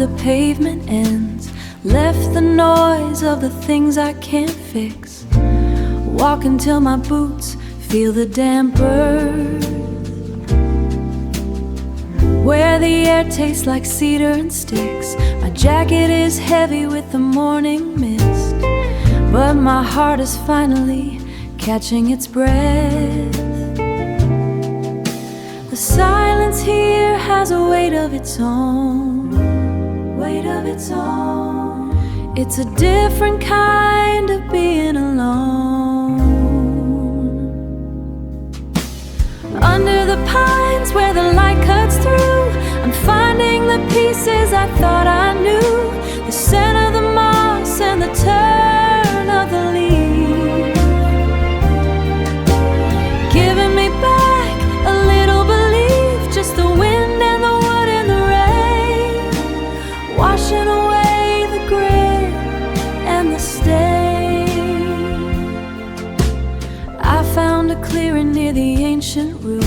the pavement ends, left the noise of the things I can't fix. Walk until my boots feel the damp earth, where the air tastes like cedar and sticks. My jacket is heavy with the morning mist, but my heart is finally catching its breath. The silence here has a weight of its own, weight of its own. It's a different kind of being alone. Under the pines where the light cuts through, I'm finding the pieces I thought I knew. The scent of the moss and the turn of the leaf, giving me back a little belief. Just the wind and the wood and the rain, washing away the grit and the stain. I found a clearing near the ancient root,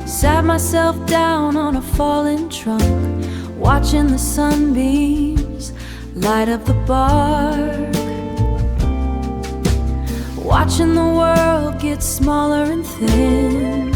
sat myself down on a fallen trunk, watching the sunbeams light up the bark, watching the world get smaller and thin.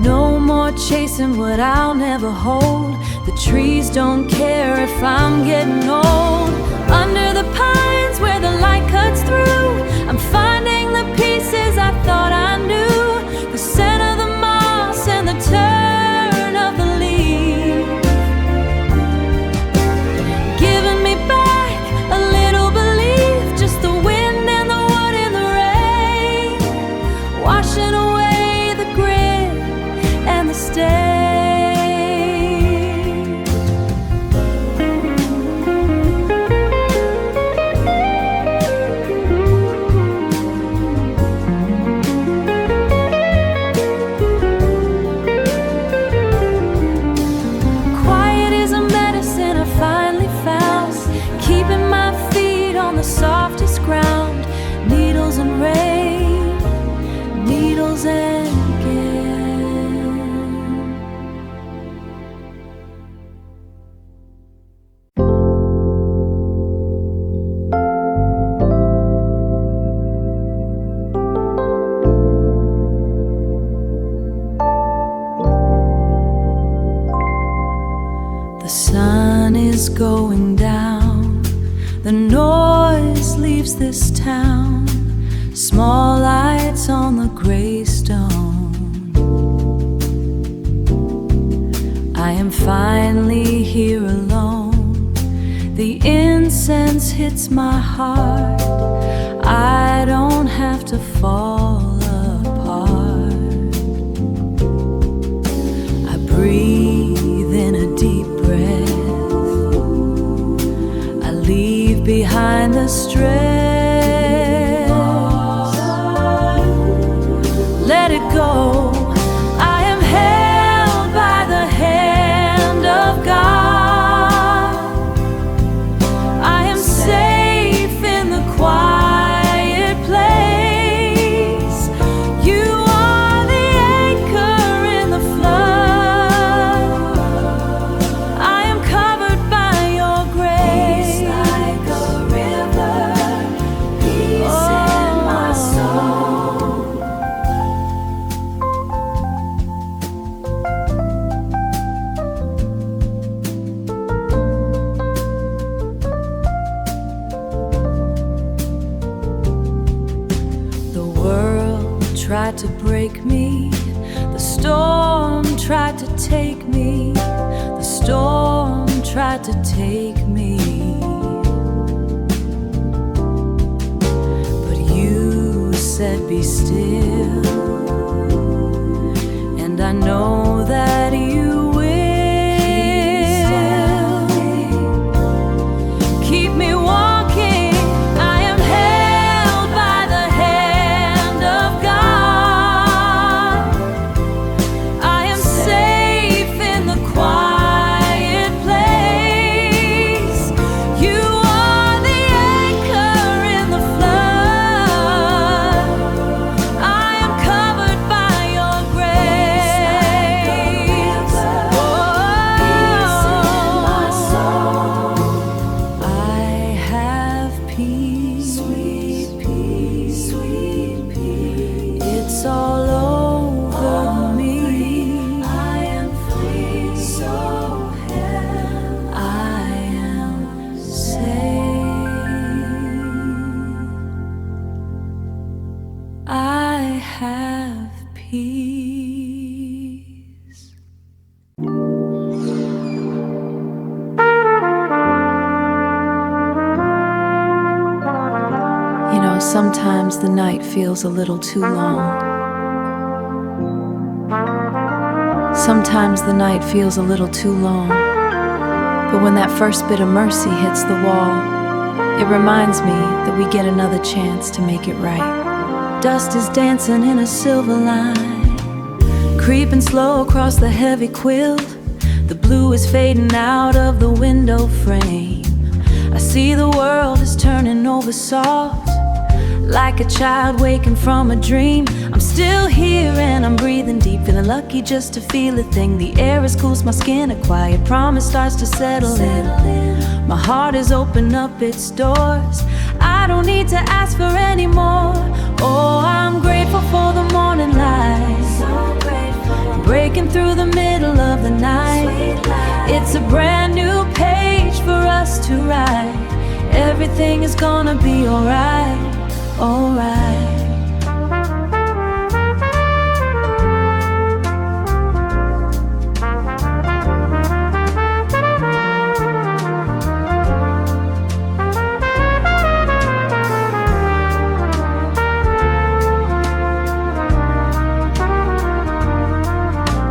No more chasing what I'll never hold. The trees don't care if I'm getting old. Under the pines where the light cuts through, I'm finding the pieces I thought I knew. The scent of the moss and the turn of the leaf, giving me back a little belief. Just the wind and the wood and the rain, washing away the grit and the stain. Softest ground, needles and rain, needles and again. The sun is going down, the noise leaves this town, small lights on the gray stone. I am finally here alone, the incense hits my heart. I don't have to fall apart. I breathe in a deep breath, leave behind the stress, let it go. I am held by the hand of God. I am safe in the quiet place. You are the anchor in the flood. I am covered by your grace, like a river, peace in my soul. The world tried to break me, the storm tried to take me, the storm tried to take me. Said be still, and I know that you will keep me walking. I am held by the hand of God. I am safe in the quiet place. You are the anchor in the flood. I am covered by your grace. Sometimes the night feels a little too long. Sometimes the night feels a little too long. But when that first bit of mercy hits the wall, it reminds me that we get another chance to make it right. Dust is dancing in a silver line, creeping slow across the heavy quilt. The blue is fading out of the window frame. I see the world is turning over soft, like a child waking from a dream. I'm still here and I'm breathing deep, feeling lucky just to feel a thing. The air is cools my skin, a quiet promise starts to settle in. My heart has opened up its doors, I don't need to ask for any more. Oh, I'm grateful for the morning light, so grateful, breaking through the middle of the night. It's a brand new page for us to write. Everything is gonna be alright, alright.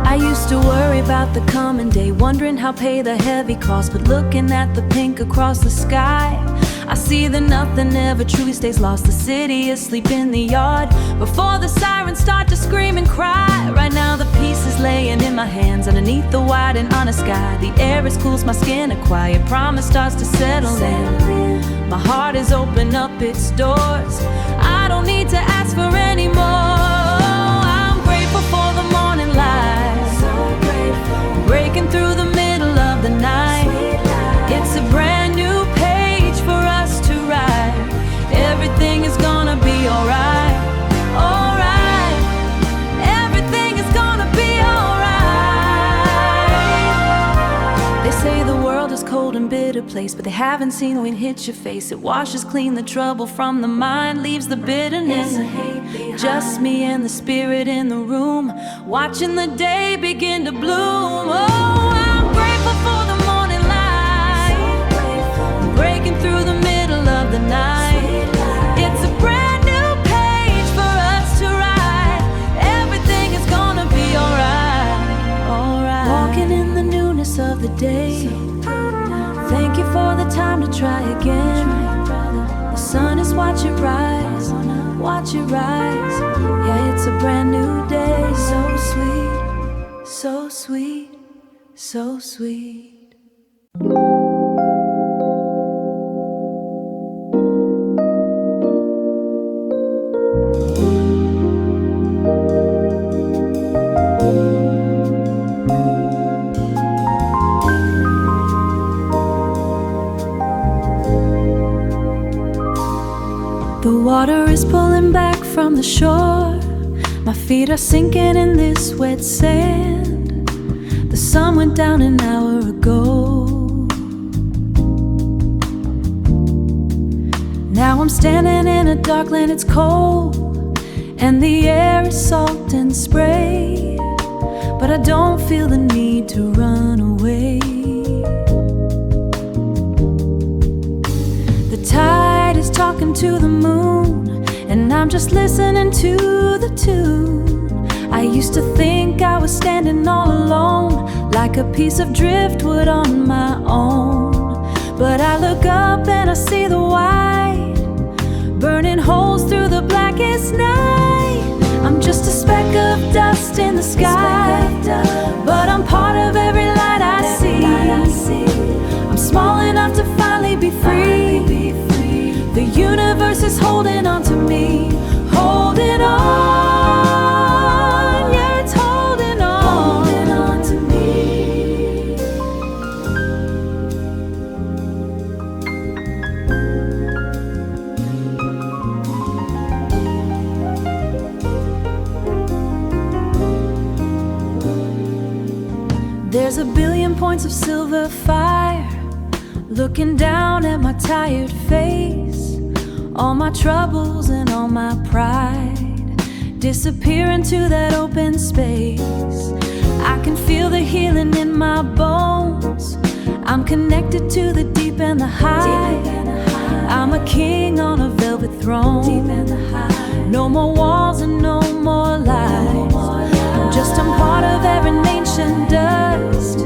I used to worry about the coming day, wondering how pay the heavy cost. But looking at the pink across the sky, I see that nothing ever truly stays lost. The city is asleep in the yard before the sirens start to scream and cry. Right now the peace is laying in my hands underneath the wide and honest sky. The air is cools my skin, a quiet promise starts to settle in. My heart has opened up its doors, I don't need to ask for any more. I'm grateful for the morning light, so grateful, breaking through the middle of the night. It's a brand new page for us to write. Everything is gonna be alright, alright. Everything is gonna be alright. They say the world is cold and bitter place, but they haven't seen when it hits your face. It washes clean the trouble from the mind, leaves the bitterness. Just me and the spirit in the room, watching the day begin to bloom. Oh, I'm grateful for the morning light, breaking through the middle of the night. It's a brand new page for us to write. Everything is gonna be alright, alright. Walking in the newness of the day, thank you for the time to try again. The sun is watch it rise, watch it rise. Yeah, it's a brand new day, so sweet, so sweet, so sweet. The water is pulling back from the shore, my feet are sinking in this wet sand. The sun went down an hour ago. Now I'm standing in a dark land, it's cold, and the air is salt and spray, but I don't feel the need to run away. The tide is talking to the moon, and I'm just listening to the tune. I used to think I was standing all alone, like a piece of driftwood on my own. But I look up and I see the white, burning holes through the blackest night. I'm just a speck of dust in the sky, but I'm part of every light I see. I'm small enough to finally be free. The universe is holding on to me, holding on. Yeah, it's holding on to me. There's a billion points of silver fire looking down at my tired face. All my troubles and all my pride disappear into that open space. I can feel the healing in my bones. I'm connected to the deep and the high. I'm a king on a velvet throne. No more walls and no more lies. I'm part of every ancient dust,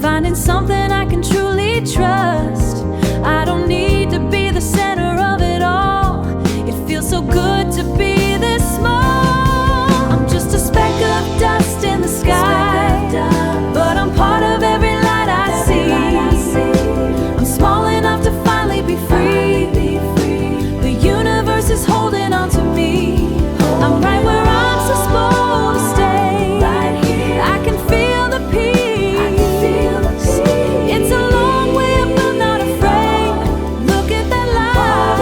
finding something I can truly trust. I don't need to be the center of it all. It feels so good to be this small. I'm just a speck of dust in the sky, but I'm part of every light I see. I'm small enough to finally be free. The universe is holding on to me. I'm right where I'm supposed to stay. I can feel the peace. It's a long way up, I'm not afraid. Look at that light.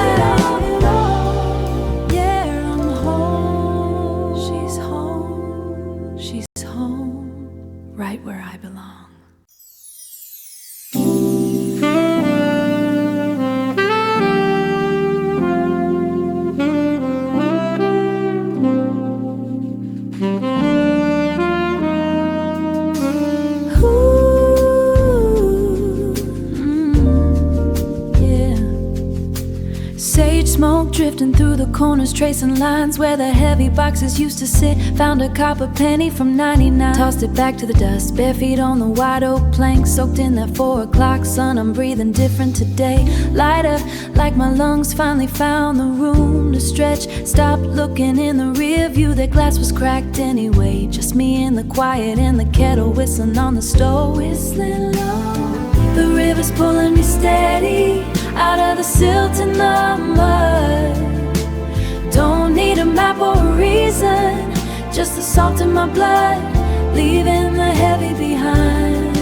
Yeah, I'm home. She's home. She's home. Right where I belong. Smoke drifting through the corners, tracing lines where the heavy boxes used to sit. Found a copper penny from 99, tossed it back to the dust. Bare feet on the wide oak plank, soaked in that 4 o'clock sun. I'm breathing different today, lighter, like my lungs finally found the room to stretch. Stopped looking in the rear view, that glass was cracked anyway. Just me in the quiet and the kettle whistling on the stove. Whistling low, the river's pulling me steady out of the silt and the mud. Don't need a map or a reason, just the salt in my blood, leaving the heavy behind.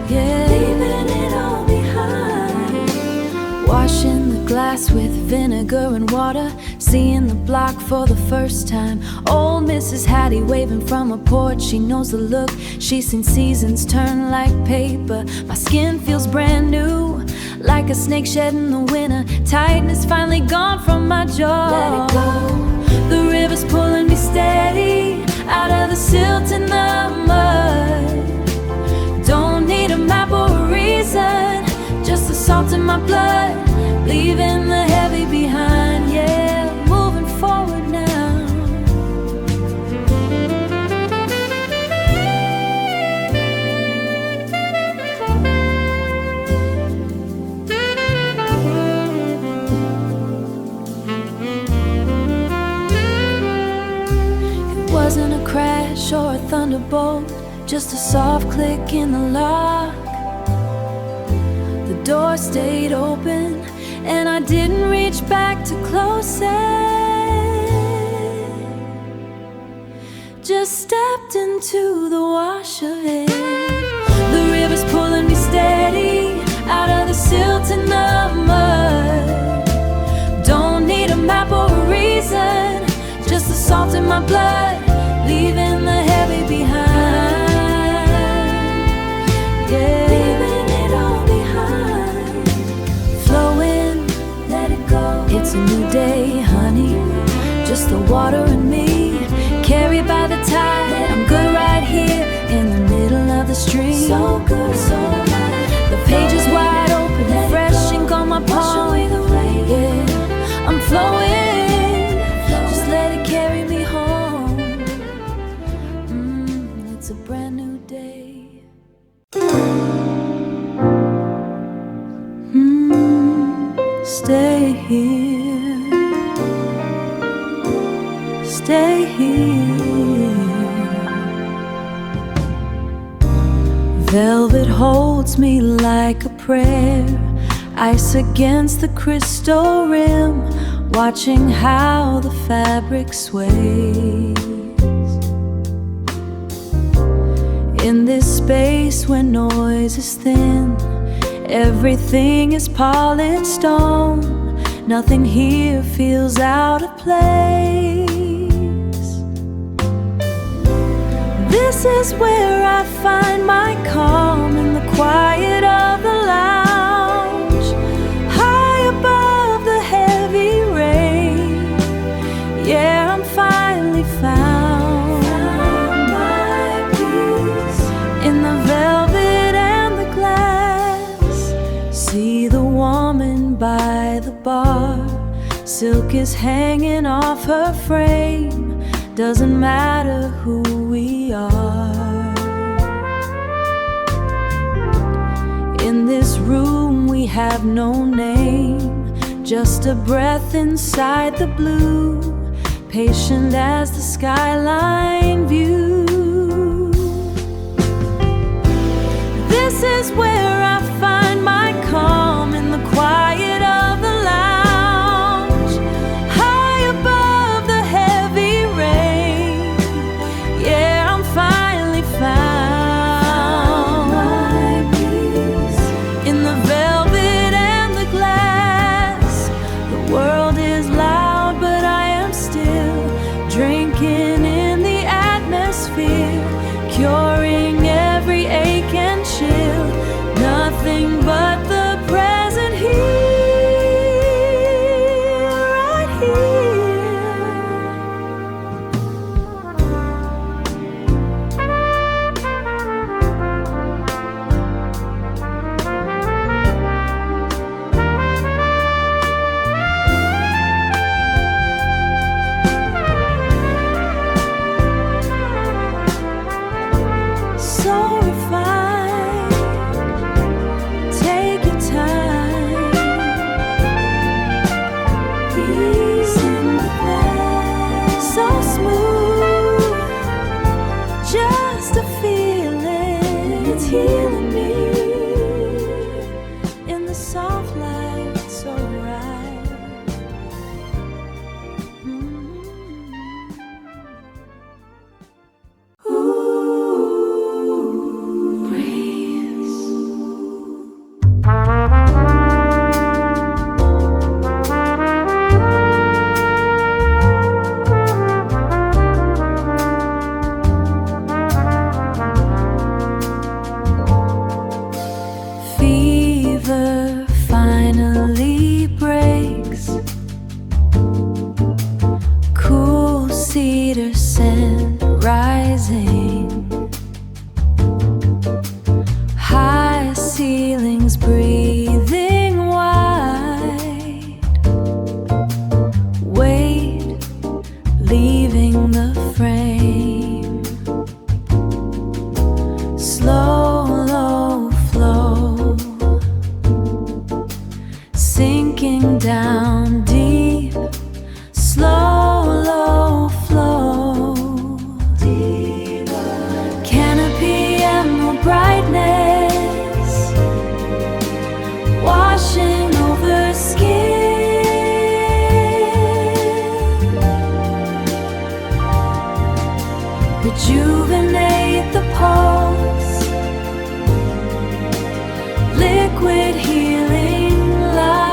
Yeah, leaving it all behind. Washing the glass with vinegar and water, seeing the block for the first time. Old Mrs. Hattie waving from a porch, she knows the look. She's seen seasons turn like paper. My skin feels brand new, like a snake shedding the winter. Tightness finally gone from my jaw. Let it go. The river's pulling me steady out of the silt and the mud. Don't need a map or a reason, just the salt in my blood, leaving the heavy behind. Yeah, moving forward now. It wasn't a crash or a thunderbolt, just a soft click in the lock. The door stayed open and I didn't reach back to close it. Just stepped into the wash of it. The river's pulling me steady out of the silt and the mud. Don't need a map or a reason, just the salt in my blood, leaving the heavy behind. Yeah, leaving it all behind. Flowing, let it go. It's a new day, honey, just the water and me, carried by the tide. I'm good right here in the middle of the stream. So good, so right. The page is wide open, fresh ink on my palm. Yeah, I'm flowing, just let it carry me home. It's a brand new day. Stay here, stay here. Velvet holds me like a prayer, ice against the crystal rim, watching how the fabric sways. In this space where noise is thin, everything is polished stone. Nothing here feels out of place. This is where I find my calm, in the quiet of the lounge, high above the heavy rain. Yeah, I'm finally found my peace in the velvet bar. Silk is hanging off her frame. Doesn't matter who we are. In this room we have no name, just a breath inside the blue, patient as the skyline view. This is where I find my calm, in the quiet of the lounge, high above the heavy rain. Yeah, I'm finally found my peace in the velvet and the glass. The world is loud, but I am still drinking in the atmosphere, curing every ache and chill. Nothing but the present here, right so refined. Take your time. Peace in the bed. So smooth. Just a feeling. It's healing me. In the soft light, so right. Breeze. Fever finally breaks. Cool cedar scent rising. High ceilings breathing wide. Weight leaving the frame. Slow, low flow. Sinking down deep. Slow, low flow. Canopy emerald brightness, washing over skin. Rejuvenate the pulse. Liquid healing light.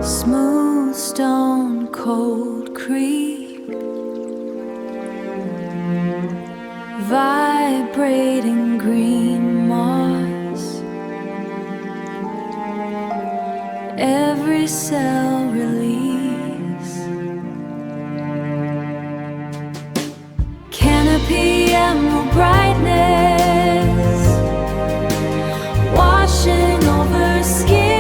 Smooth stone cold creek, vibrating green moss. Every cell release. Canopy emerald brightness, washing over skin.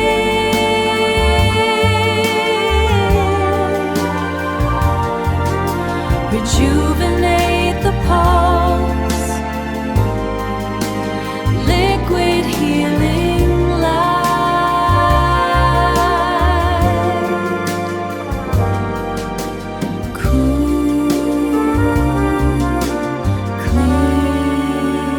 Rejuvenate the pulse. Liquid healing light. Cool, clean.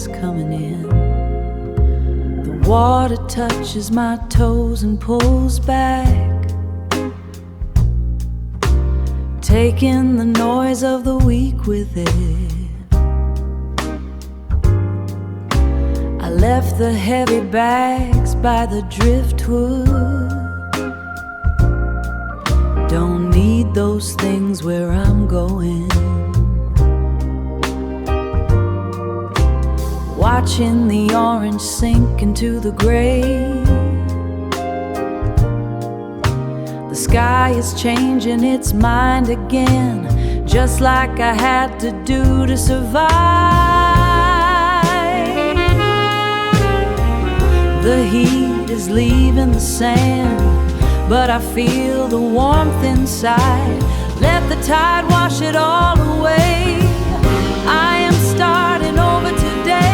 is coming in. The water touches my toes and pulls back, taking the noise of the week with it. I left the heavy bags by the driftwood. Don't need those things where I'm going. Watching the orange sink into the gray. The sky is changing its mind again, just like I had to do to survive. The heat is leaving the sand, but I feel the warmth inside. Let the tide wash it all away. I am starting over today.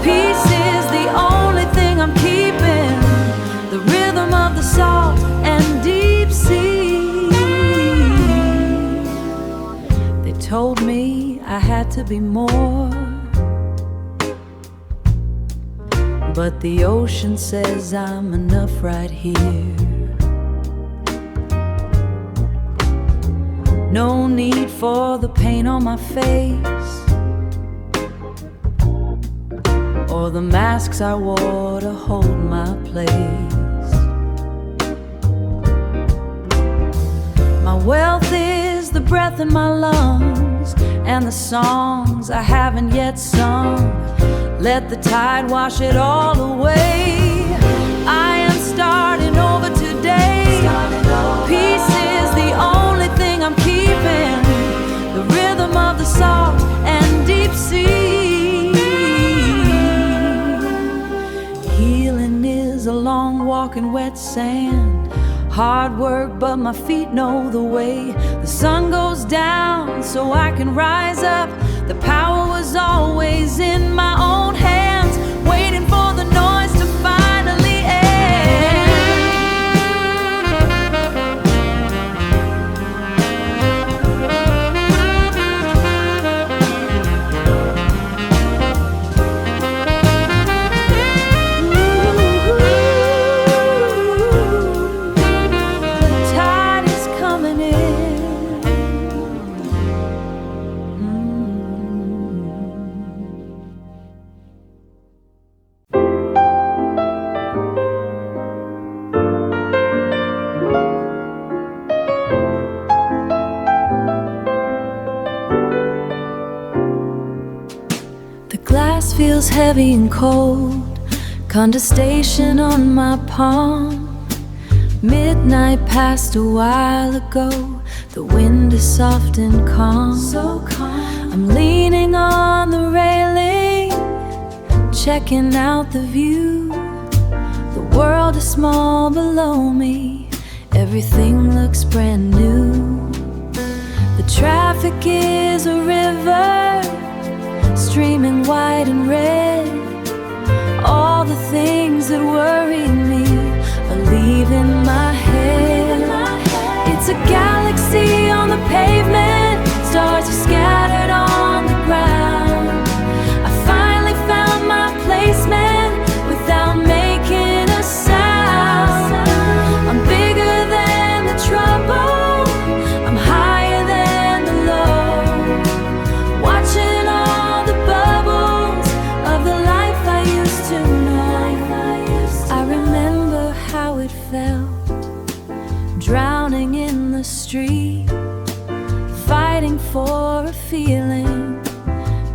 Peace is the only thing I'm keeping, the rhythm of the salt and deep sea. They told me I had to be more, but the ocean says I'm enough right here. No need for the paint on my face, or the masks I wore to hold my place. My wealth is the breath in my lungs, and the songs I haven't yet sung. Let the tide wash it all away. I am starting over today. Peace is the only thing I'm keeping, the rhythm of the salt and deep sea. Healing is a long walk in wet sand, hard work but my feet know the way. The sun goes down so I can rise up. The power was always in my own hands, waiting for the noise to finally end. The tide is coming in. Glass feels heavy and cold, condensation on my palm. Midnight passed a while ago, the wind is soft and calm. So calm. I'm leaning on the railing, checking out the view. The world is small below me, everything looks brand new. The traffic is a river, streaming white and red. All the things that worry me are leaving my head. It's a galaxy on the pavement, stars are scattered on the ground. I finally found my placement without making a sound. I'm bigger than the trouble, I'm higher than the low, watching all the bubbles of the life I used to know. I remember how it felt, drowning in the street, fighting for a feeling,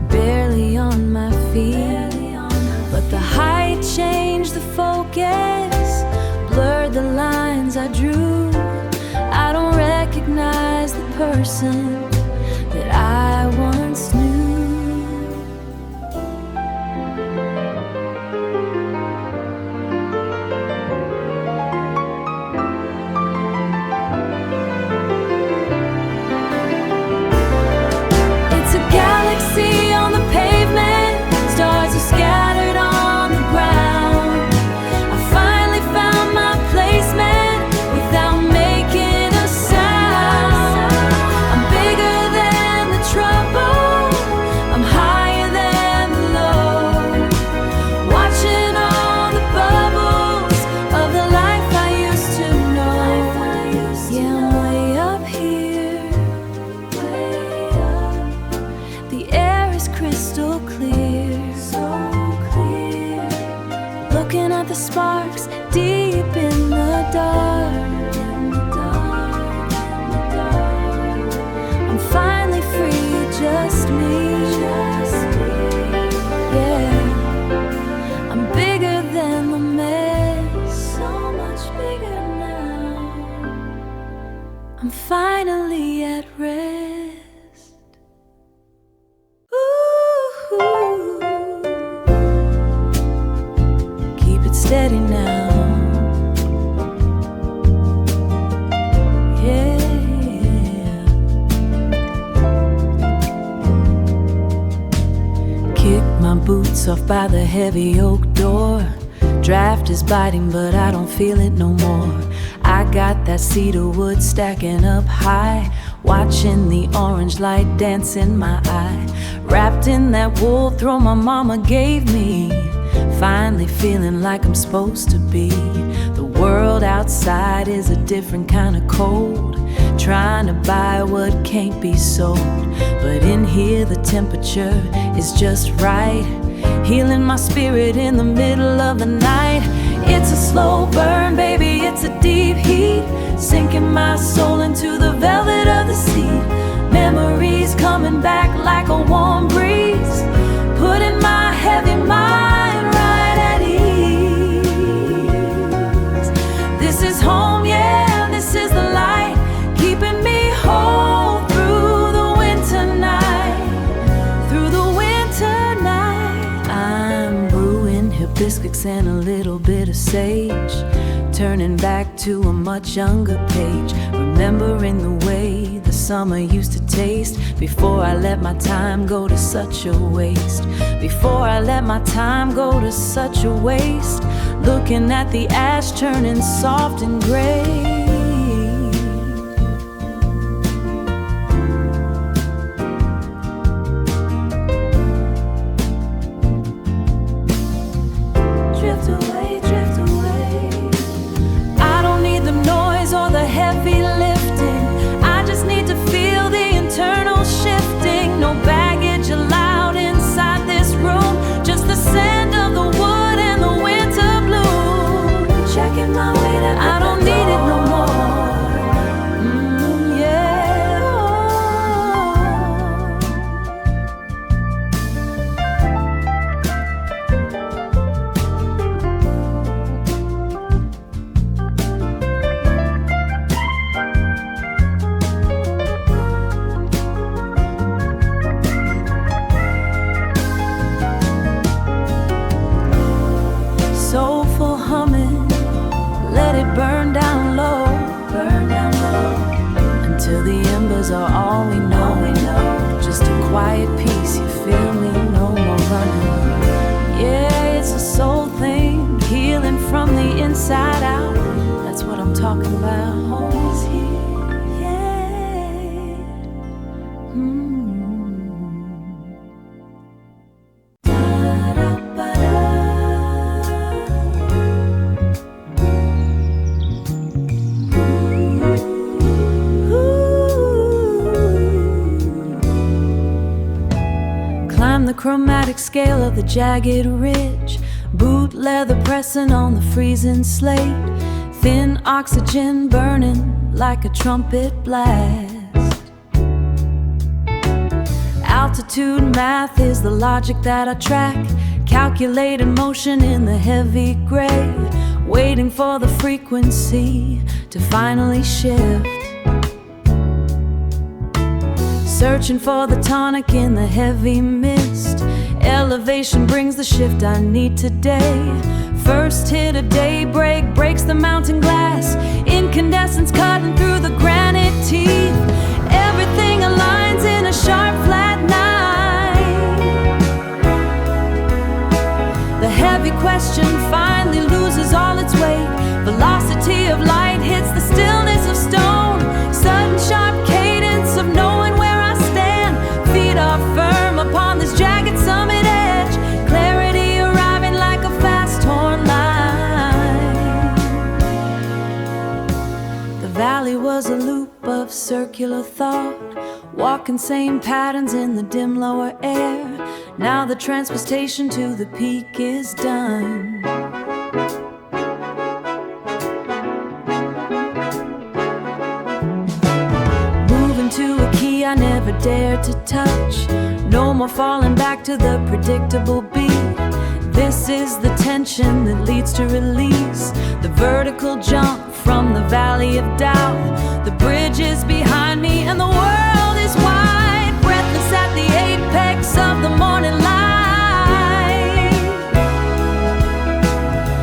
barely on my feet. But the height changed the focus, blurred the lines I drew. I don't recognize the person that I once knew. It's a galaxy on the pavement, stars are scattered on the ground. I finally found my placement without making a sound. I'm bigger just me. Yeah, I'm bigger than the mess, so much bigger now. I'm finally at rest. Ooh, keep it steady now. Boots off by the heavy oak door. Draft is biting, but I don't feel it no more. I got that cedar wood stacking up high, watching the orange light dance in my eye. Wrapped in that wool throw my mama gave me, finally feeling like I'm supposed to be. The world outside is a different kind of cold, trying to buy what can't be sold. But in here the temperature is just right, healing my spirit in the middle of the night. It's a slow burn, baby, it's a deep heat, sinking my soul into the velvet of the sea. Memories coming back like a warm breeze, putting my heavy mind right at ease. This is home, yeah, this is the light, keeping me whole through the winter night, through the winter night. I'm brewing hibiscus and a little bit of sage, turning back to a much younger page, remembering the way the summer used to taste, before I let my time go to such a waste, before I let my time go to such a waste, looking at the ash turning soft and gray. Are all we know, just a quiet peace, you feel me, no more running. Yeah, it's a soul thing, healing from the inside out, that's what I'm talking about. Home is here, yeah. The chromatic scale of the jagged ridge, boot leather pressing on the freezing slate, thin oxygen burning like a trumpet blast. Altitude math is the logic that I track, calculated motion in the heavy gray, waiting for the frequency to finally shift. Searching for the tonic in the heavy mist, elevation brings the shift I need today. First hit of daybreak breaks the mountain glass, incandescence cutting through the granite teeth. Everything aligns in a sharp flat night. The heavy question finally loses all its weight, velocity of light hits the stillness of stone, sudden sharp cadence of knowing where feet are firm upon this jagged summit edge, clarity arriving like a fast torn line. The valley was a loop of circular thought, walking same patterns in the dim lower air. Now the transportation to the peak is done. Moving to a key I I never dared to touch. No more falling back to the predictable beat. This is the tension that leads to release. The vertical jump from the valley of doubt. The bridge is behind me and the world is wide. Breathless at the apex of the morning light.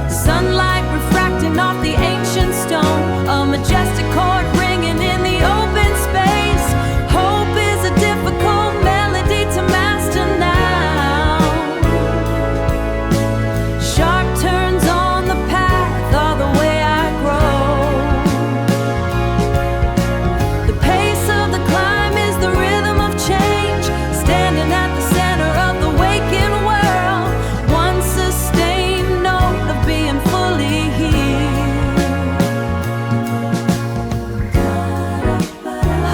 Sunlight refracting off the ancient stone. A majestic chord ringing in the open space. Hope is a difficult melody to master now. Sharp turns on the path are the way I grow. The pace of the climb is the rhythm of change. Standing at the center of the waking world. One sustained note of being fully healed.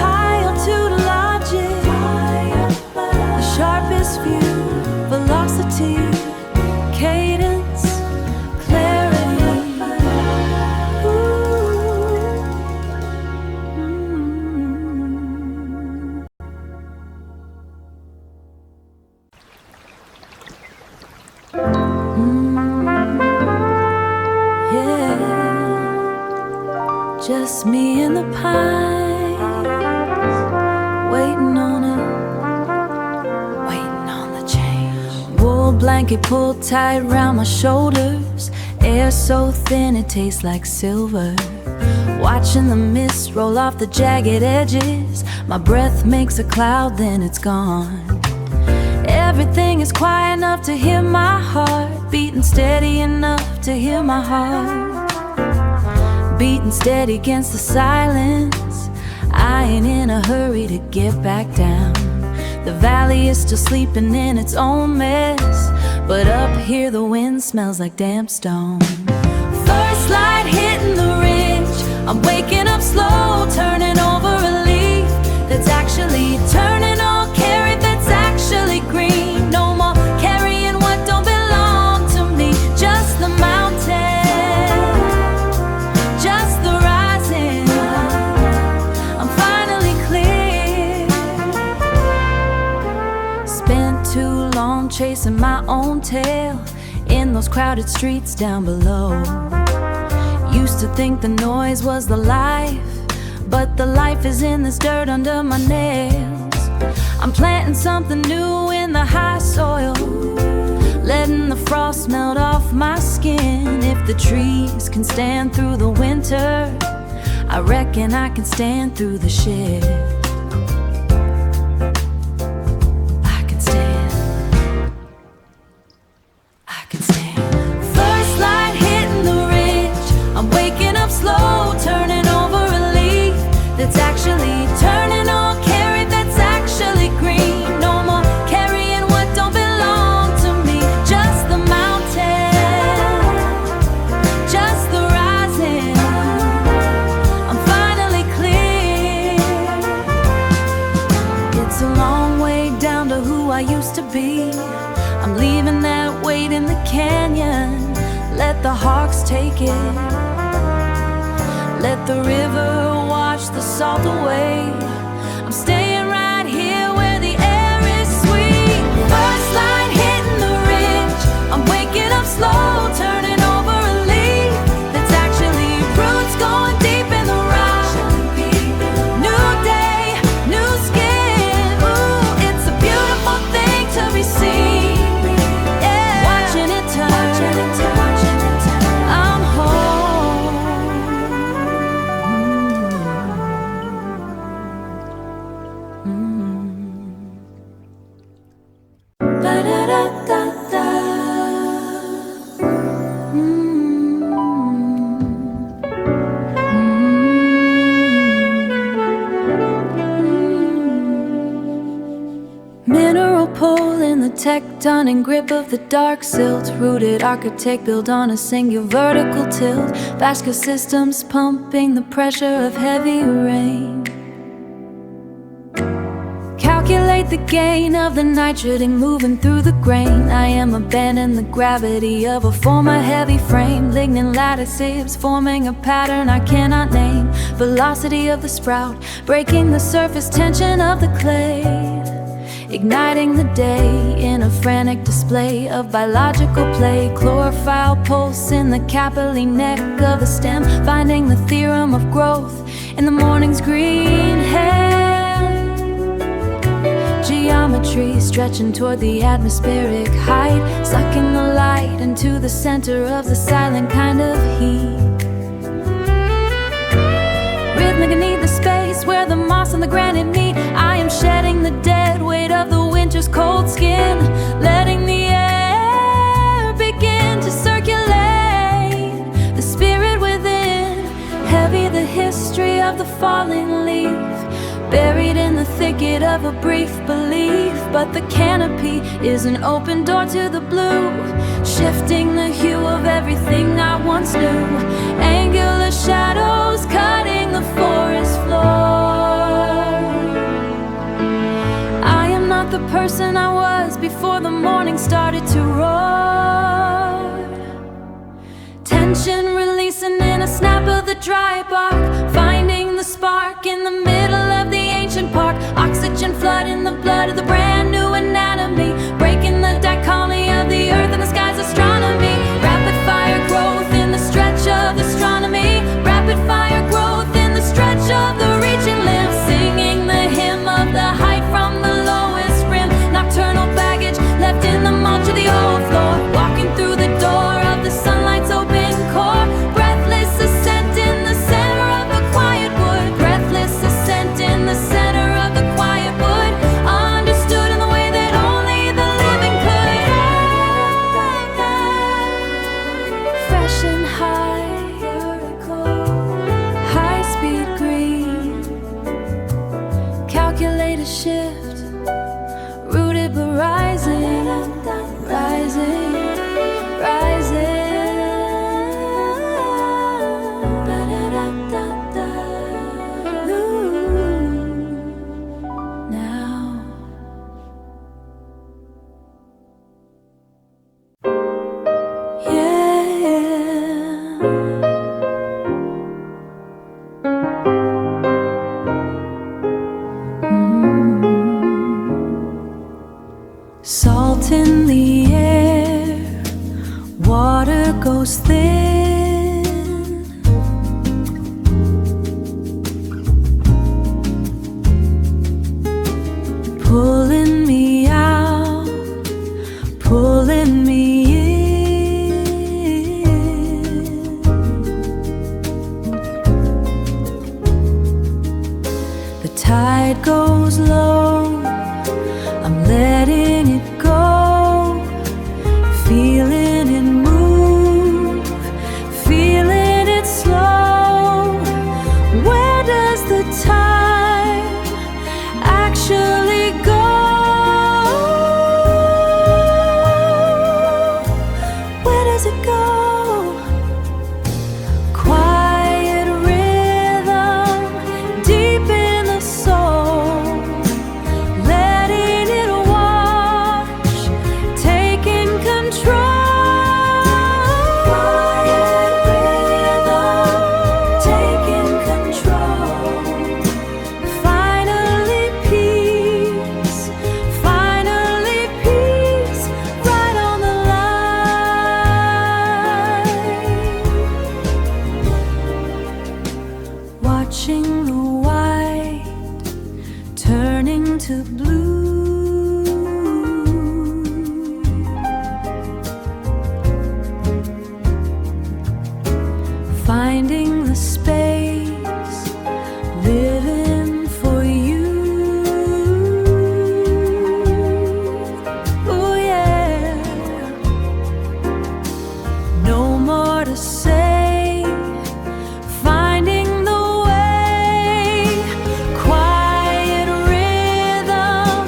High altitude logic, the sharpest view, velocity, cadence, clarity. Yeah, just me and the pines, waiting on the change. Wool blanket pulled tight round my shoulders. Air so thin it tastes like silver. Watching the mist roll off the jagged edges. My breath makes a cloud, then it's gone. Everything is quiet enough to hear my heart beating steady enough to hear my heart beating steady against the silence. I ain't in a hurry to get back down. The valley is still sleeping in its own mess, but up here the wind smells like damp stone. First light hitting the ridge, I'm waking up slow, turning over a leaf that's actually turning all carrot that's actually green. No more carrying what don't belong to me. Just the mountain, just the rising. I'm finally clear. Spent too long chasing my own tail in those crowded streets down below. Used to think the noise was the life, but the life is in this dirt under my nails. I'm planting something new in the high soil, letting the frost melt off my skin. If the trees can stand through the winter, I reckon I can stand through the shit. I can stand. I can stand. First light hitting the ridge, I'm waking up slow, turning over a leaf that's actually turning all carrot that's actually green. No more carrying what don't belong to me. Just the mountain, just the rising. I'm finally clear. It's a long way down to who I used to be. I'm leaving that weight in the canyon. Let the hawks take it. Let the river wash the salt away. I'm staying right here where the air is sweet. First light hitting the ridge, I'm waking up slow, turning over a leaf that's actually roots going deep in the rock. New day, new skin. Ooh, it's a beautiful thing to be seen. Yeah, watching it turn. I'm home. Ba-da-da-da-da. Mineral pole in the tectonic grip of the dark silt. Rooted architect built on a single vertical tilt. Vascular systems pumping the pressure of heavy rain. Calculate weight, the gain of the nitrogen moving through the grain. I am abandoning the gravity of a former heavy frame. Lignin lattices forming a pattern I cannot name. Velocity of the sprout, breaking the surface tension of the clay. Igniting the day in a frantic display of biological play. Chlorophyll pulse in the capillary neck of the stem. Finding the theorem of growth in the morning's green hair. Geometry stretching toward the atmospheric height. Sucking the light into the center of the silent kind of heat. Rhythmic need the space where the moss and the granite meet. I am shedding the dead weight of the winter's cold skin. Letting the air begin to circulate. The spirit within, heavy the history of the falling leaf. Buried in the thicket of a brief belief. But the canopy is an open door to the blue. Shifting the hue of everything I once knew. Angular shadows cutting the forest floor. I am not the person I was before the morning started to roar. Tension releasing in a snap of the dry bark. Finding the spark in the middle of the ancient park. Oxygen flood in the blood of the brand new anatomy. Breaking the dichotomy of the earth and the sky's astronomy. Rapid fire growth in the stretch of astronomy. Rapid fire growth in the stretch of the reaching limb. Singing the hymn of the height from the lowest rim. Nocturnal baggage left in the mulch of the old floor. Walking through the door of the sunlight's open core. Breathless ascent in the center of the quiet wood. Breathless ascent in the center of the quiet wood. Understood in the way that only the living could. Fresh and high, high-speed green. Calculate a shift, rooted but rising, rising, rising. Now. Salt in the air, water goes thin. Pulling me out, pulling me in. The tide goes low, I'm letting it go. Feeling it move, feeling it slow. Where does the time actually go? Where does it go? Quiet rhythm deep in the soul. Letting it wash, taking control. Quiet rhythm, taking control. Finally peace, right on the line. Watching the white turning to blue. Finding the space, living for you. Oh yeah. No more to say. Finding the way. Quiet rhythm,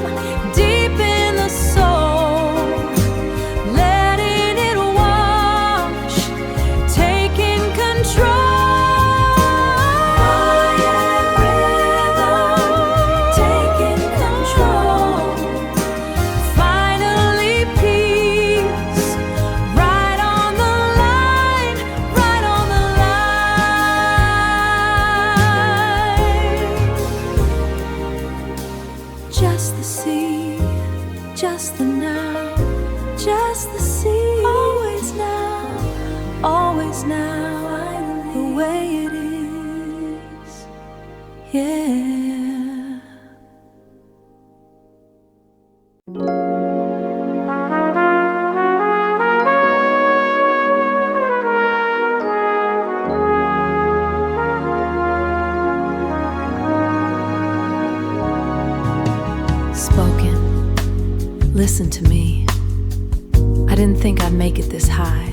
Just the sea, just the now, just the sea. Always now, the way it is, yeah. Spoken, listen to me. I didn't think I'd make it this high.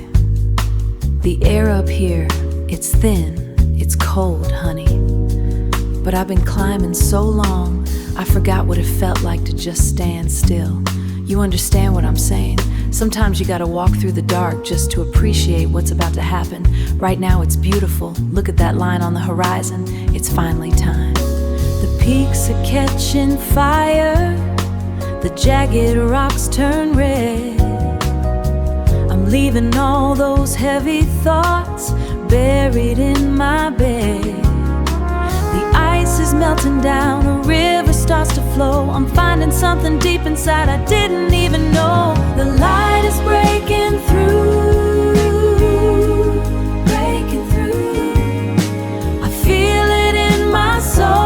The air up here, it's thin, it's cold, honey. But I've been climbing so long, I forgot what it felt like to just stand still. You understand what I'm saying? Sometimes you gotta walk through the dark just to appreciate what's about to happen. Right now it's beautiful, look at that line on the horizon, it's finally time. The peaks are catching fire, the jagged rocks turn red. I'm leaving all those heavy thoughts buried in my bed. The ice is melting down, a river starts to flow. I'm finding something deep inside I didn't even know. The light is breaking through, breaking through. I feel it in my soul.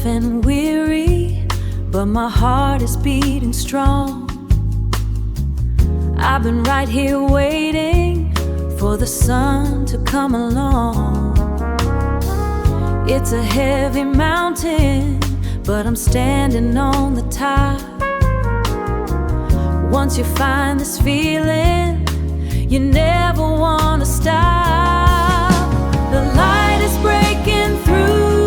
And weary, but my heart is beating strong. I've been right here waiting for the sun to come along. It's a heavy mountain, but I'm standing on the top. Once you find this feeling, you never want to stop. The light is breaking through,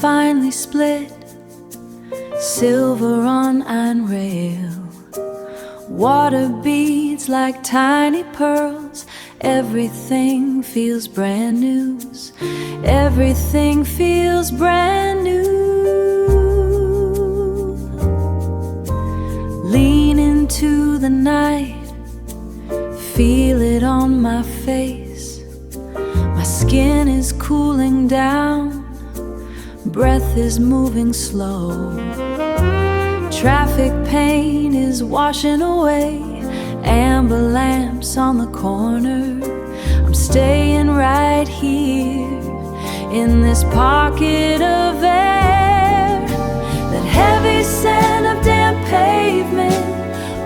finally split, silver on iron rail. Water beads like tiny pearls. Everything feels brand new. Everything feels brand new. Lean into the night, feel it on my face. My skin is cooling down, breath is moving slow. Traffic pain is washing away, amber lamps on the corner. I'm staying right here in this pocket of air. That heavy scent of damp pavement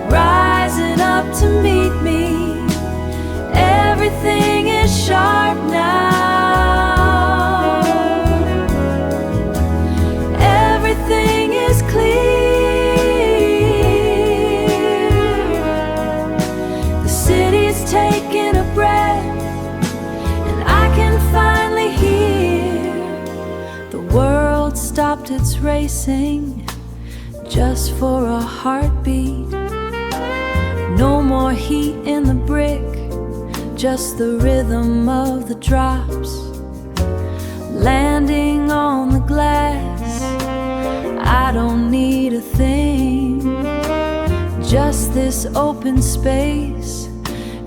rising up to meet me. Everything is sharp now. Everything is clear. The city's taking a breath, and I can finally hear the world stopped its racing just for a heartbeat. No more heat in the brick, just the rhythm of the drops landing on the glass. just this open space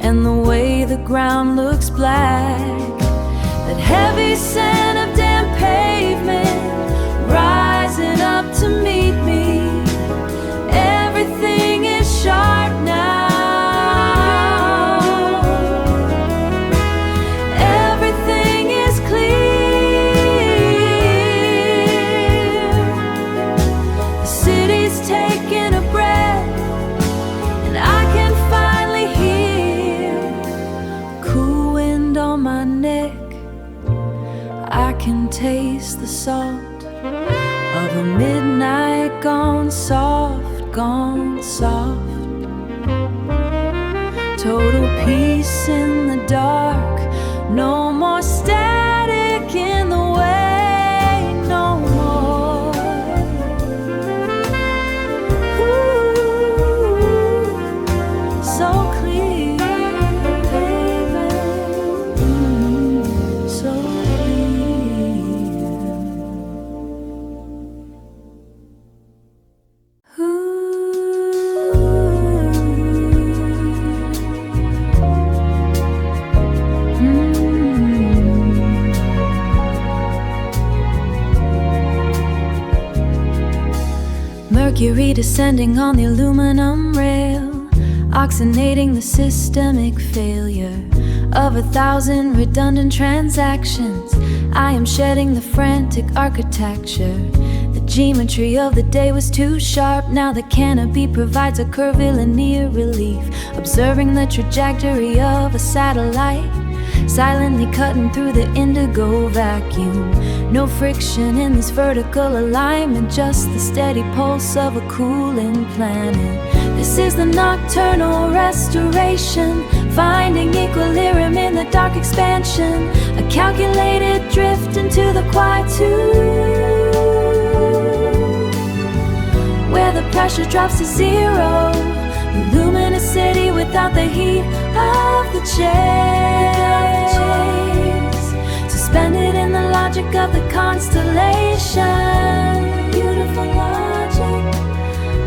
and the way the ground looks black. That heavy scent of damp pavement rising up to meet me. Everything is sharp now. Everything is clear. The city's taking a breath, and I can finally hear cool wind on my neck. I can taste the salt of a midnight gone soft, gone soft. Total peace in the dark, no more static in the way, no more. Ooh, so clear, baby, so Mercury descending on the aluminum rail, oxygenating the systemic failure of 1,000 redundant transactions. I am shedding the frantic architecture. The geometry of the day was too sharp. Now the canopy provides a curvilinear relief, observing the trajectory of a satellite, silently cutting through the indigo vacuum. No friction in this vertical alignment, just the steady pulse of a cooling planet. This is the Nocturnal Restoration, finding equilibrium in the dark expansion. A calculated drift into the quietude, where the pressure drops to zero. The luminous city without the heat of the chase, suspended in the logic of the constellation. Beautiful logic.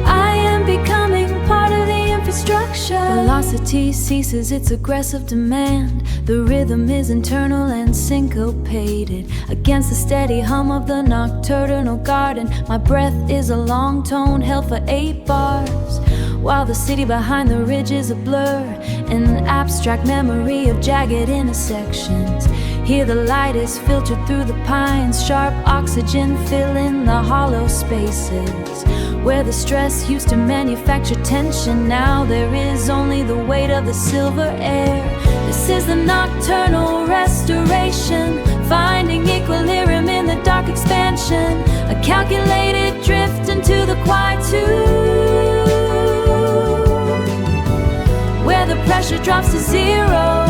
I am becoming part of the infrastructure. Velocity ceases its aggressive demand. The rhythm is internal and syncopated against the steady hum of the nocturnal garden. My breath is a long tone held for 8 bars, while the city behind the ridge is a blur, an abstract memory of jagged intersections. Here the light is filtered through the pines, sharp oxygen filling the hollow spaces. Where the stress used to manufacture tension, now there is only the weight of the silver air. This is the Nocturnal Restoration, finding equilibrium in the dark expansion. A calculated drift into the quietude, where the pressure drops to zero.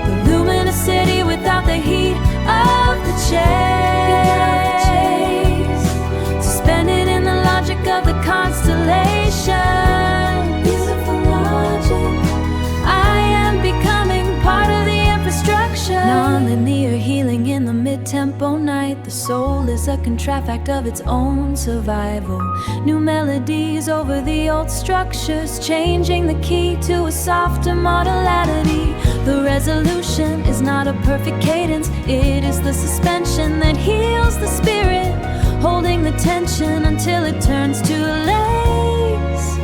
The luminous city without the heat of the chase, suspended in the logic of the constellation. Beautiful logic. I am becoming part of the infrastructure. Non-linear healing in the mid-tempo night. The soul is a contrafact of its own survival. New melodies over the old structures, changing the key to a softer modality. The resolution is not a perfect cadence, it is the suspension that heals the spirit, holding the tension until it turns to lace.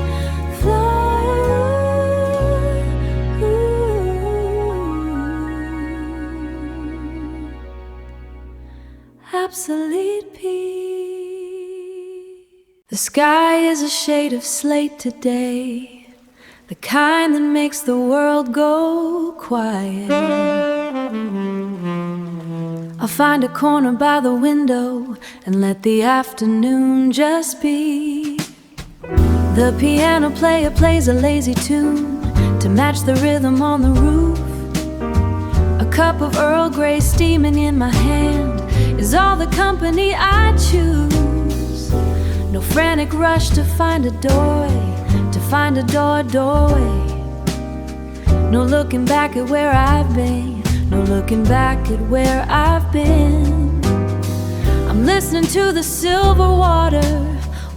Absolute peace. The sky is a shade of slate today, the kind that makes the world go quiet. I'll find a corner by the window and let the afternoon just be. The piano player plays a lazy tune to match the rhythm on the roof. A cup of Earl Grey steaming in my hand is all the company I choose. No frantic rush to find a doorway, to find a doorway. No looking back at where I've been, no looking back at where I've been. I'm listening to the silver water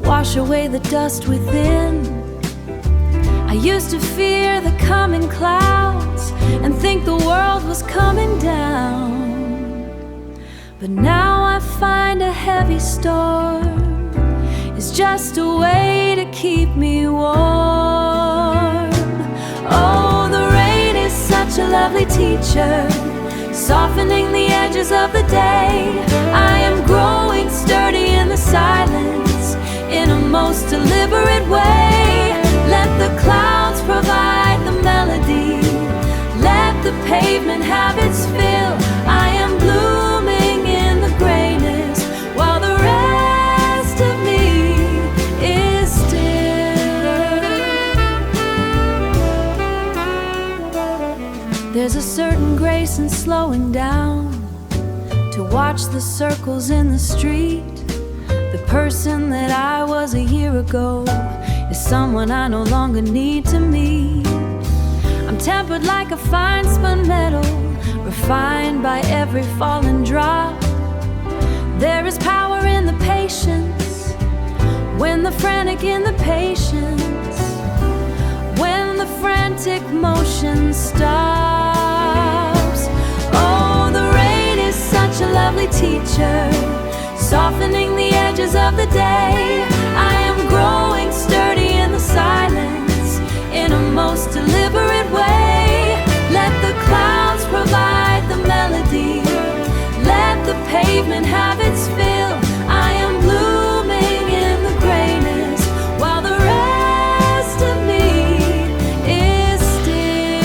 wash away the dust within. I used to fear the coming clouds and think the world was coming down. But now I find a heavy storm is just a way to keep me warm. Oh, the rain is such a lovely teacher, softening the edges of the day. I am growing sturdy in the silence, in a most deliberate way. Let the clouds provide the melody, let the pavement have its fill. I am blooming in the grayness, while the rest of me is still. There's a certain grace in slowing down to watch the circles in the street. The person that I was a year ago is someone I no longer need to meet. I'm tempered like a fine spun metal, refined by every fallen drop. There is power in the patience, when the frantic in the patience, when the frantic motion stops. Oh, the rain is such a lovely teacher, softening the edges of the day. I am growing sturdy in the silence, in a most deliberate way. Let the clouds provide the melody, let the pavement have its fill. I am blooming in the grayness, while the rest of me is still.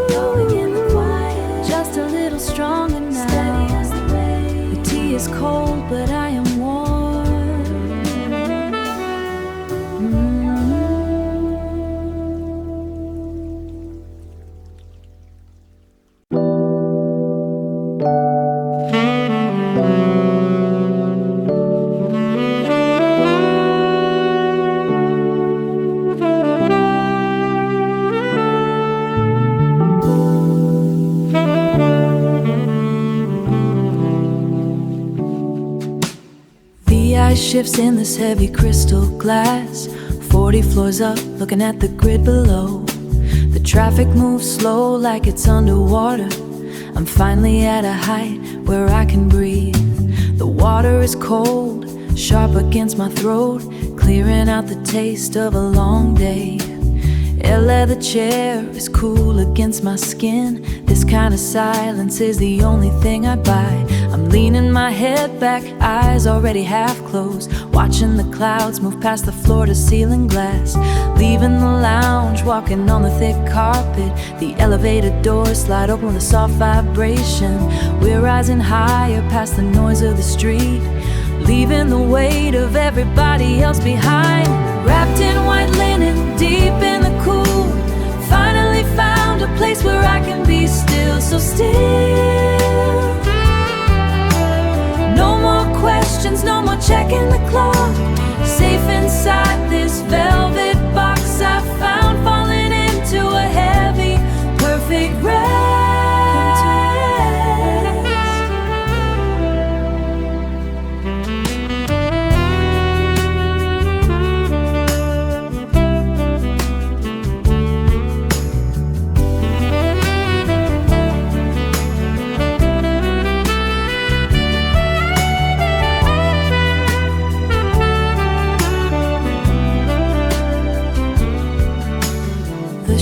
Going in the quiet, just a little stronger now. Steady as the rain. The tea is cold, but I am warm. Shifts in this heavy crystal glass, 40 floors up, looking at the grid below. The traffic moves slow like it's underwater. I'm finally at a height where I can breathe. The water is cold, sharp against my throat, clearing out the taste of a long day. A leather chair is cool against my skin. This kind of silence is the only thing I buy. I'm leaning my head back, eyes already half closed, watching the clouds move past the floor to ceiling glass. Leaving the lounge, walking on the thick carpet. The elevator doors slide open with a soft vibration. We're rising higher past the noise of the street, leaving the weight of everybody else behind. Wrapped in white linen, deep in the cool, finally found a place where I can be still, so still. No more questions, no more checking the clock. Safe inside this velvet box I found, falling into a heavy, perfect rest.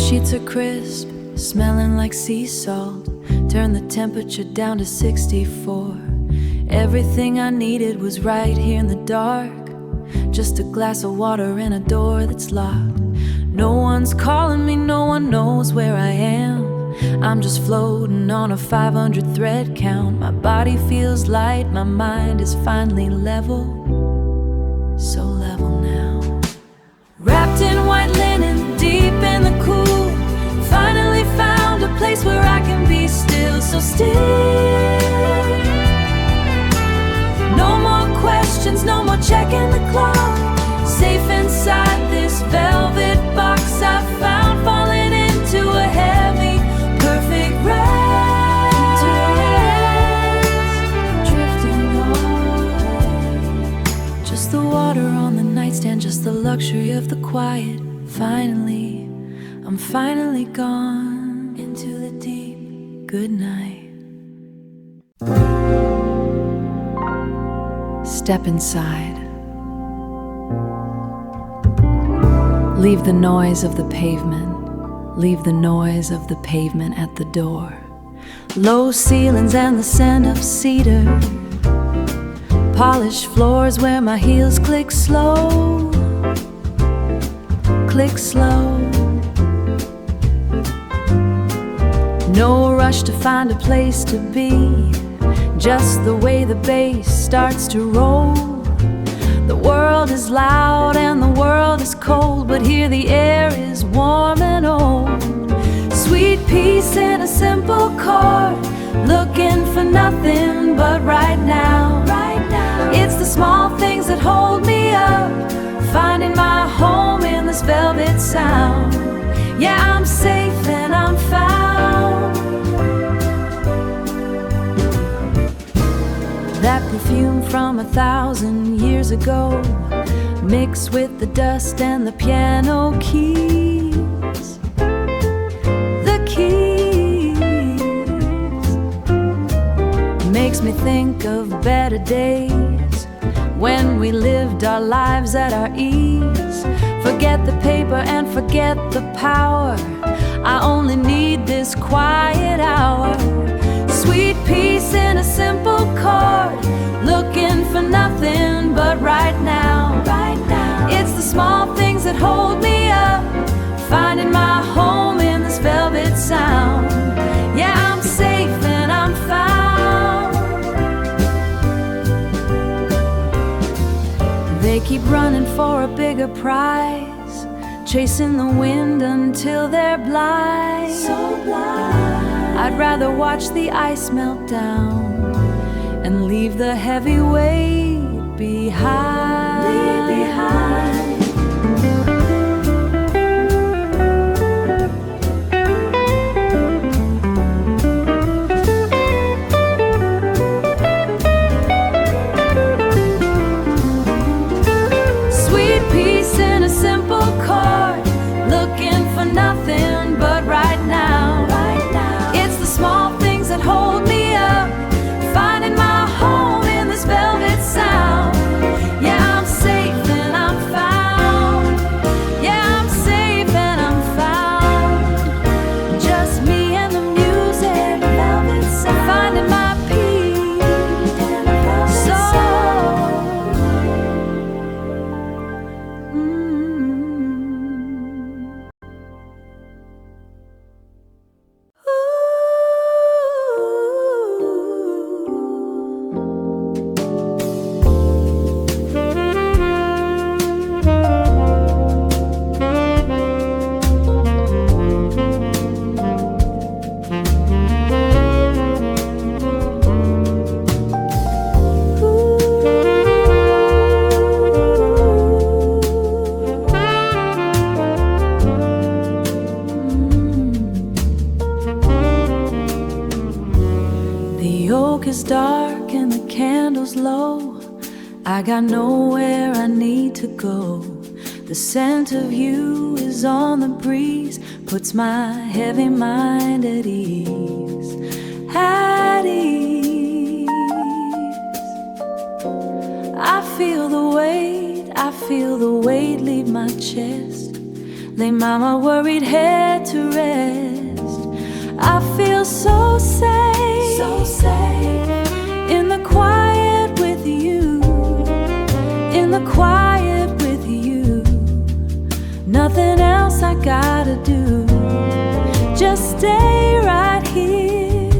Sheets are crisp, smelling like sea salt. Turn the temperature down to 64. Everything I needed was right here in the dark. Just a glass of water and a door that's locked. No one's calling me, no one knows where I am. I'm just floating on a 500 thread count. My body feels light, my mind is finally level. So level now. Wrapped in white linen, deep in the cool, finally found a place where I can be still, so still. No more questions, no more checking the clock. Safe inside this velvet box I found, falling into a heavy, perfect rest. Drifting away, just the water on luxury of the quiet. Finally, I'm finally gone into the deep good night. Step inside. Leave the noise of the pavement. Leave the noise of the pavement at the door. Low ceilings and the scent of cedar. Polished floors where my heels click slow. Click slow. No rush to find a place to be. Just the way the bass starts to roll. The world is loud and the world is cold, but here the air is warm and old. Sweet peace in a simple chord, looking for nothing but right now. It's the small things that hold me up, finding my home in this velvet sound. Yeah, I'm safe and I'm found. That perfume from 1,000 years ago, mixed with the dust and the piano keys. The keys makes me think of better days when we lived our lives at our ease. Forget the paper and forget the power. I only need this quiet hour. Sweet peace in a simple chord, looking for nothing but right now. It's the small things that hold me up, finding my home in this velvet sound. Yeah, I'm safe and I'm found. They keep running for a bigger prize, chasing the wind until they're blind. So blind. I'd rather watch the ice melt down and leave the heavy weight behind. Leave behind. Sweet peace in a simple chord, looking for nothing but right now. It's the small things that hold me up, finding my home in this velvet sound. Yeah, I'm safe and I'm found. Yeah, I'm safe and I'm found. Just me and the music, velvet sound. Finding my peace in a velvet soul. The oak is dark and the candle's low. I got nowhere I need to go. The scent of you is on the breeze, puts my heavy mind at ease. At ease. I feel the weight leave my chest. Lay my worried head to rest. I feel so safe, in the quiet with you, in the quiet with you. Nothing else I gotta do, just stay right here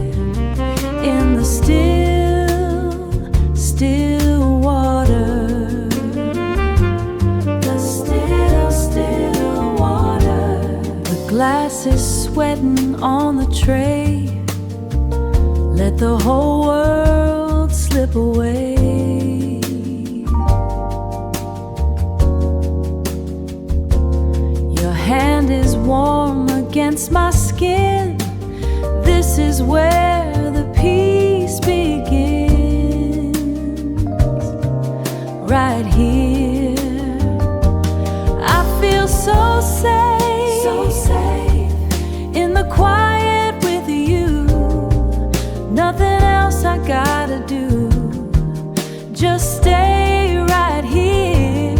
in the still, still water. The still, still water. The glass is sweating on the tray. Let the whole world slip away. Your hand is warm against my skin. This is where the peace begins. Right here. nothing else I gotta do. Just stay right here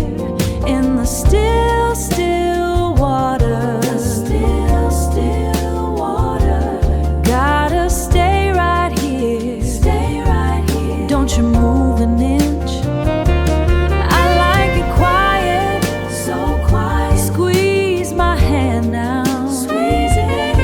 in the still, still water. The still, still water. Gotta stay right here. Stay right here. Don't you move an inch. I like it quiet, so quiet. Squeeze my hand now. Squeeze it.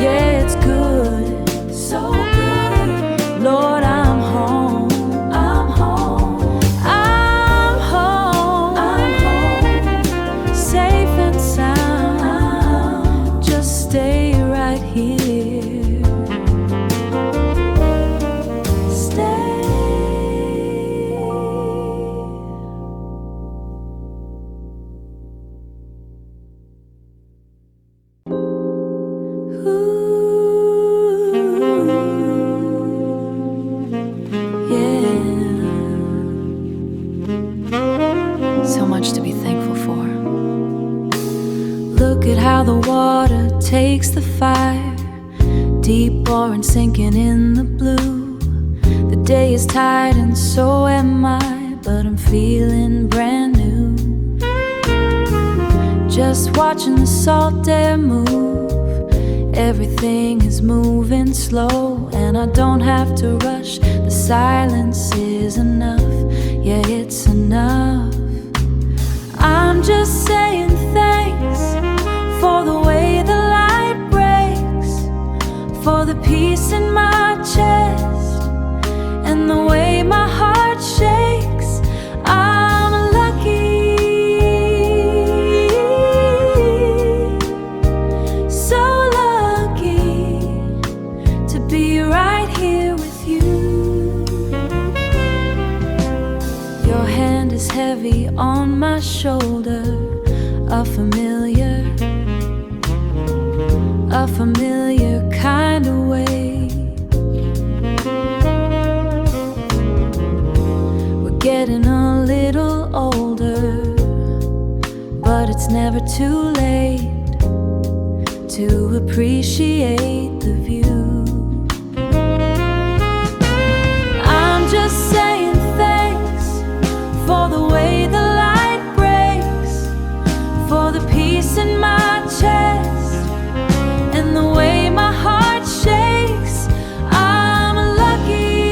Yeah, it's good, so good. Lord, I'm home. I'm home. I'm home. I'm home. Safe and sound. Just stay right here. Stay. Yeah. So much to be thankful for. Look at how the water takes the fire, deep boring, sinking in the blue. The day is tired and so am I, but I'm feeling brand new. Just watching the salt air move. Everything is moving slow, and I don't have to rush. The silence is enough, yeah, it's enough. I'm just saying thanks for the way the light breaks, for the peace in my chest, and the way my heart shakes. I'm lucky, so lucky to be right here with you. Your hand is heavy on my shoulder, a familiar kind of way. We're getting a little older, but it's never too late to appreciate the view. I'm just saying thanks for the way the light breaks, for the peace in my chest, and the way my heart shakes. I'm lucky,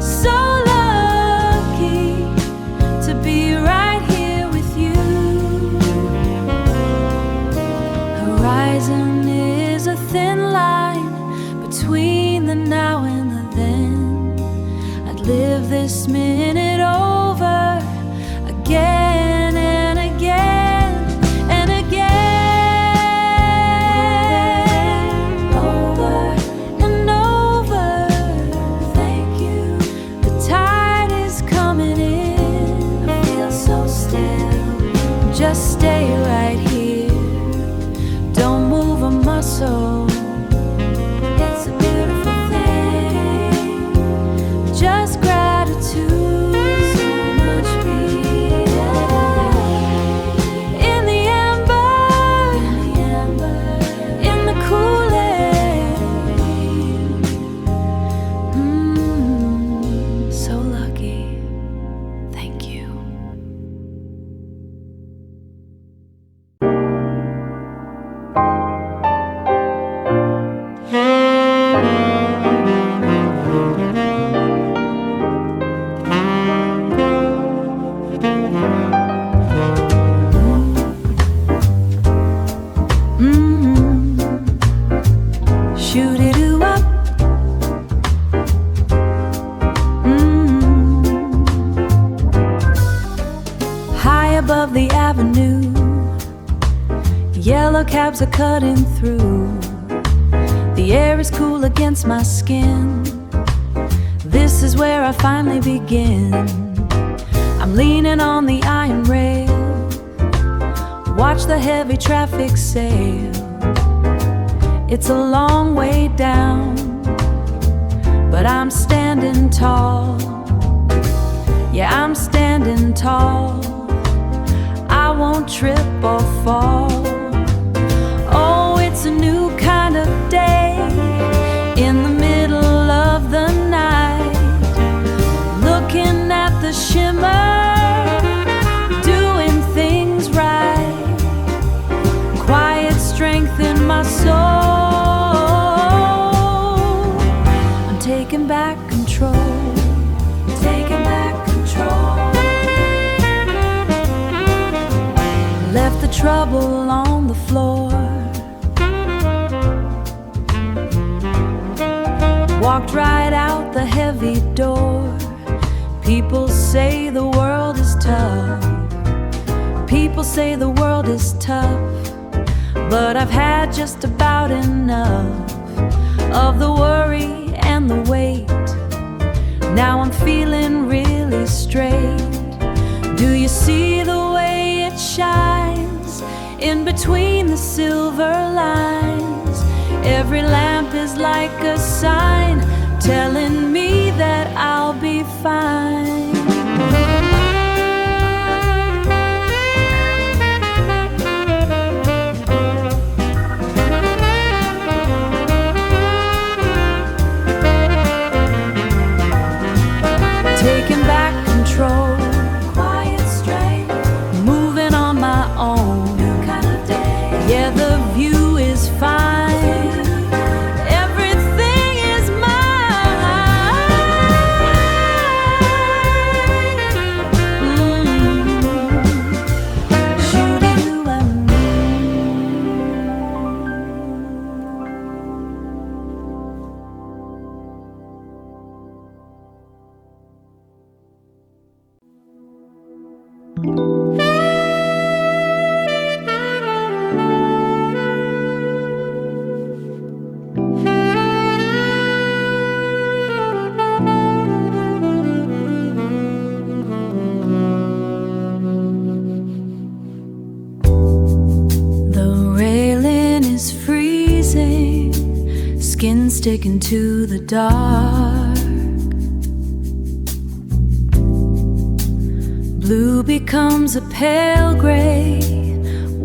so lucky to be right here with you. Horizon is a thin line between the now and the then. I'd live this minute over again and again and again, over and over. Thank you. The tide is coming in. I feel so still. Just stay right here. Don't move a muscle. It's a beautiful thing. Just gratitude. So much peace. In the amber, in the cool air. So lucky. Thank you. Shoot it up. High above the avenue, yellow cabs are cutting through. The air is cool against my skin. This is where I finally begin. I'm leaning on the iron rail, watch the heavy traffic sail. It's a long way down, but I'm standing tall. Yeah, I'm standing tall. I won't trip or fall. Oh, it's a new kind trouble on the floor. Walked right out the heavy door. People say the world is tough. People say the world is tough. But I've had just about enough of the worry and the weight. Now I'm feeling really straight. Do you see the way it shines in between the silver lines? Every lamp is like a sign telling me that I'll be fine. Taking back control, quiet strength, moving on my own. New kind of day. Yeah, the view is fine. Everything is mine. Shoo-doo and the railing is freezing, skin sticking to the dark. Blue becomes a pale gray,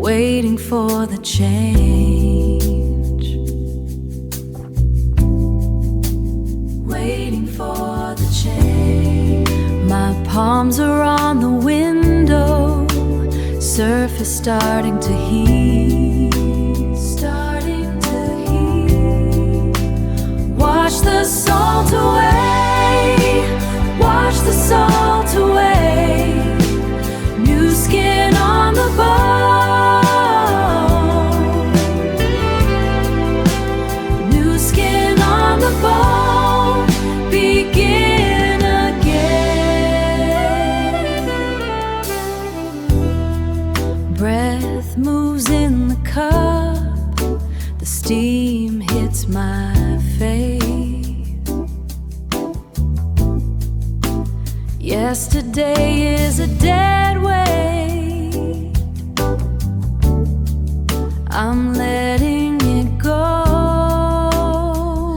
waiting for the change. Waiting for the change. My palms are on the window, surface starting to heat. Starting to heat. Wash the salt away. Wash the salt away. New skin on the bone. New skin on the bone. Begin again. Breath moves in the cup. The steam hits my face. Yesterday is a dead weight. I'm letting it go.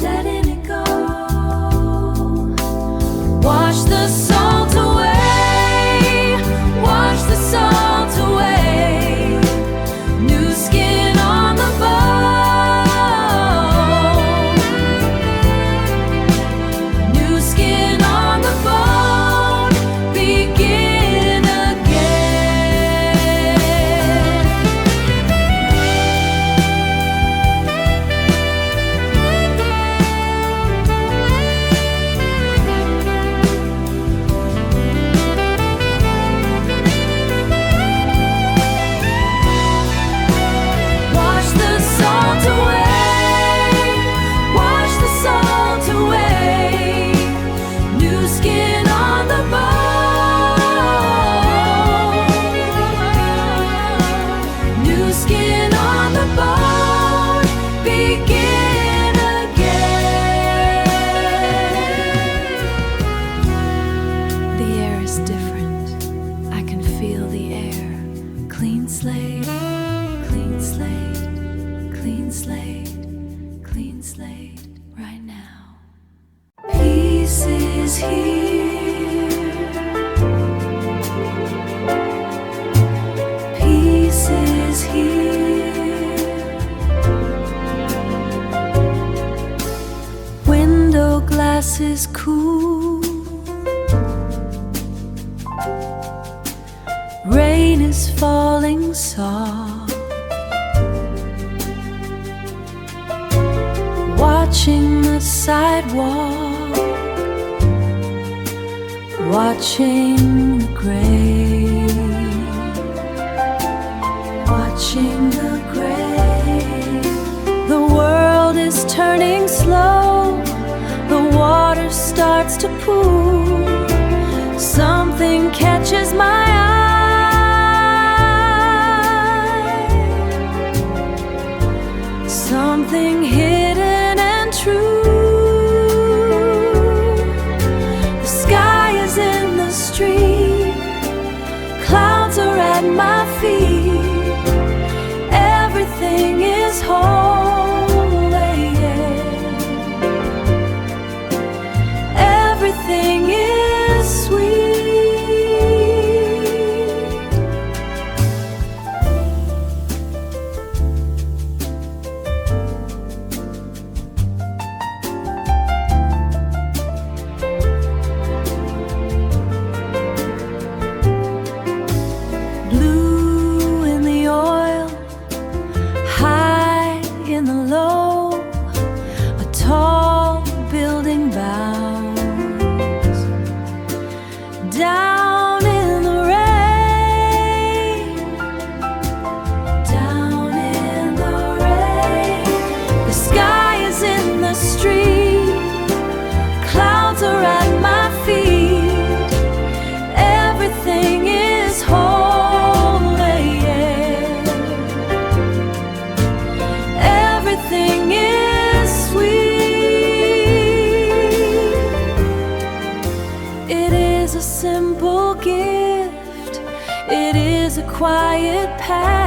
Letting it go. Wash the salt away. Wash the salt away. New skin on the bone. New skin on the bone. Begin again. Wash the salt away. Wash the salt away. New skin on the bone. New skin on the bone. Begin again. The air is different. I can feel the air. Clean slate, clean slate, clean slate, clean slate right now. Peace is here. Peace is here. Window glass is cool. Rain is falling soft. Watching the sidewalk. Watching the gray. Watching reaching the grave. The world is turning slow, the water starts to pool. Something catches my eye, something hidden and true. The sky is in the street, clouds are at my feet. Everything is holy, everything is sweet. Blue in the oil, high in the low, a tall building bows down in the rain, down in the rain. The sky is in the street, clouds are at my feet. Everything is holy, everything is sweet. It is a simple gift, it is a quiet path.